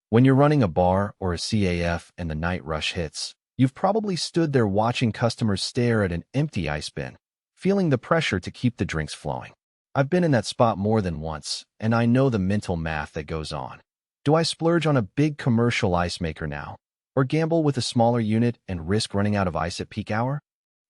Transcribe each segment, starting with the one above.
When you're running a bar or a CAF and the night rush hits, you've probably stood there watching customers stare at an empty ice bin, feeling the pressure to keep the drinks flowing. I've been in that spot more than once, and I know the mental math that goes on. Do I splurge on a big commercial ice maker now, or gamble with a smaller unit and risk running out of ice at peak hour?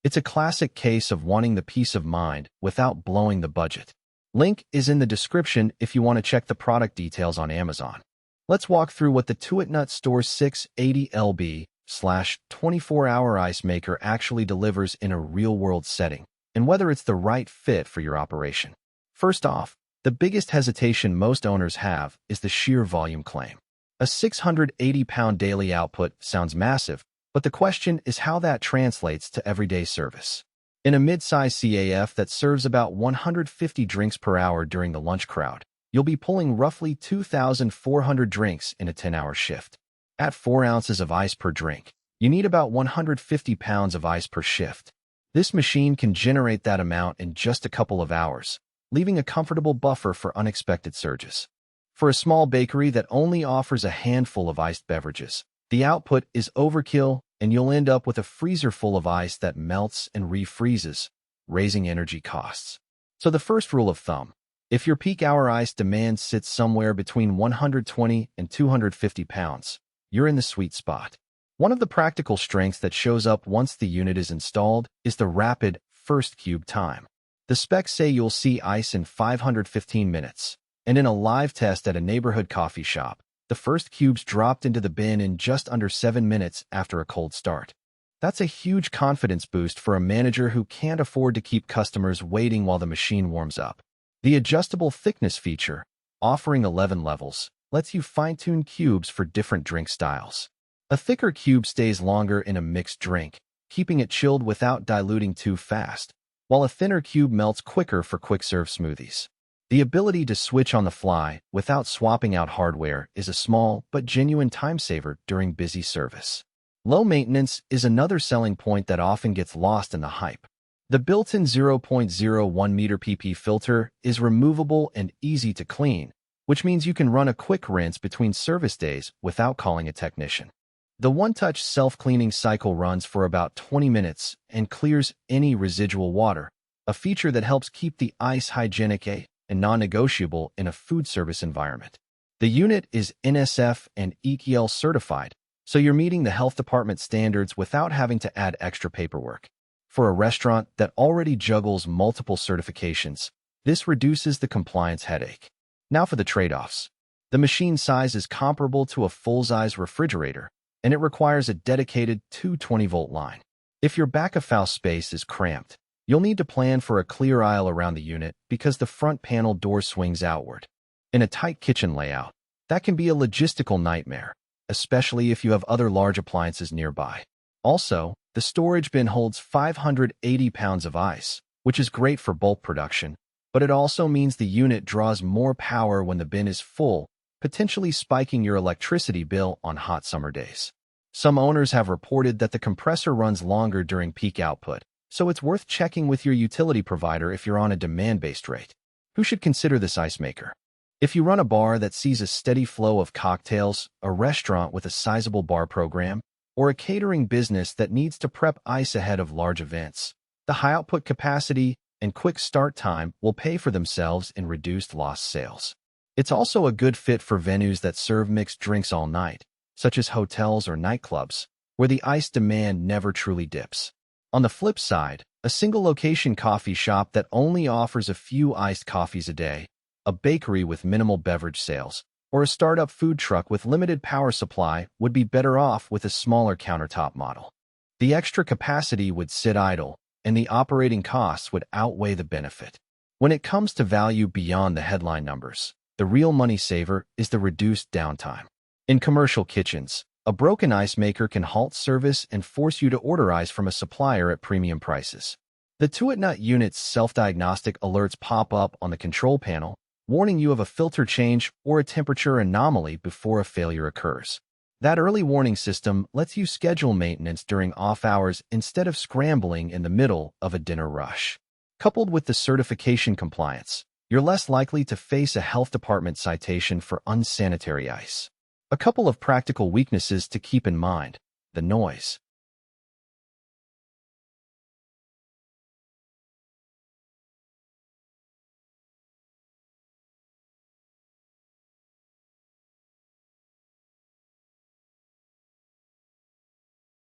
It's a classic case of wanting the peace of mind without blowing the budget. Link is in the description if you want to check the product details on Amazon. Let's walk through what the Tuitnut Store's 680 lb/24-hour ice maker actually delivers in a real-world setting, and whether it's the right fit for your operation. First off, the biggest hesitation most owners have is the sheer volume claim. A 680-pound daily output sounds massive, but the question is how that translates to everyday service. In a mid-size CAF that serves about 150 drinks per hour during the lunch crowd, you'll be pulling roughly 2,400 drinks in a 10-hour shift. At 4 ounces of ice per drink, you need about 150 pounds of ice per shift. This machine can generate that amount in just a couple of hours, leaving a comfortable buffer for unexpected surges. For a small bakery that only offers a handful of iced beverages, the output is overkill, and you'll end up with a freezer full of ice that melts and refreezes, raising energy costs. So the first rule of thumb: if your peak hour ice demand sits somewhere between 120 and 250 pounds, you're in the sweet spot. One of the practical strengths that shows up once the unit is installed is the rapid first cube time. The specs say you'll see ice in 515 minutes, and in a live test at a neighborhood coffee shop, the first cubes dropped into the bin in just under 7 minutes after a cold start. That's a huge confidence boost for a manager who can't afford to keep customers waiting while the machine warms up. The adjustable thickness feature, offering 11 levels, lets you fine-tune cubes for different drink styles. A thicker cube stays longer in a mixed drink, keeping it chilled without diluting too fast, while a thinner cube melts quicker for quick-serve smoothies. The ability to switch on the fly without swapping out hardware is a small but genuine time saver during busy service. Low maintenance is another selling point that often gets lost in the hype. The built-in 0.01 meter PP filter is removable and easy to clean, which means you can run a quick rinse between service days without calling a technician. The one-touch self-cleaning cycle runs for about 20 minutes and clears any residual water, a feature that helps keep the ice hygienic and non-negotiable in a food service environment. The unit is NSF and ETL certified, so you're meeting the health department standards without having to add extra paperwork. For a restaurant that already juggles multiple certifications, this reduces the compliance headache. Now for the trade-offs. The machine size is comparable to a full-size refrigerator, and it requires a dedicated 220-volt line. If your back-of-house space is cramped, you'll need to plan for a clear aisle around the unit because the front panel door swings outward. In a tight kitchen layout, that can be a logistical nightmare, especially if you have other large appliances nearby. Also, the storage bin holds 580 pounds of ice, which is great for bulk production, but it also means the unit draws more power when the bin is full, potentially spiking your electricity bill on hot summer days. Some owners have reported that the compressor runs longer during peak output, so it's worth checking with your utility provider if you're on a demand-based rate. Who should consider this ice maker? If you run a bar that sees a steady flow of cocktails, a restaurant with a sizable bar program, or a catering business that needs to prep ice ahead of large events, the high output capacity and quick start time will pay for themselves in reduced lost sales. It's also a good fit for venues that serve mixed drinks all night, such as hotels or nightclubs, where the ice demand never truly dips. On the flip side, a single-location coffee shop that only offers a few iced coffees a day, a bakery with minimal beverage sales, or a startup food truck with limited power supply would be better off with a smaller countertop model. The extra capacity would sit idle, and the operating costs would outweigh the benefit. When it comes to value beyond the headline numbers, the real money saver is the reduced downtime. In commercial kitchens, a broken ice maker can halt service and force you to order ice from a supplier at premium prices. The Tuitnut unit's self-diagnostic alerts pop up on the control panel, warning you of a filter change or a temperature anomaly before a failure occurs. That early warning system lets you schedule maintenance during off hours instead of scrambling in the middle of a dinner rush. Coupled with the certification compliance, you're less likely to face a health department citation for unsanitary ice. A couple of practical weaknesses to keep in mind. The noise.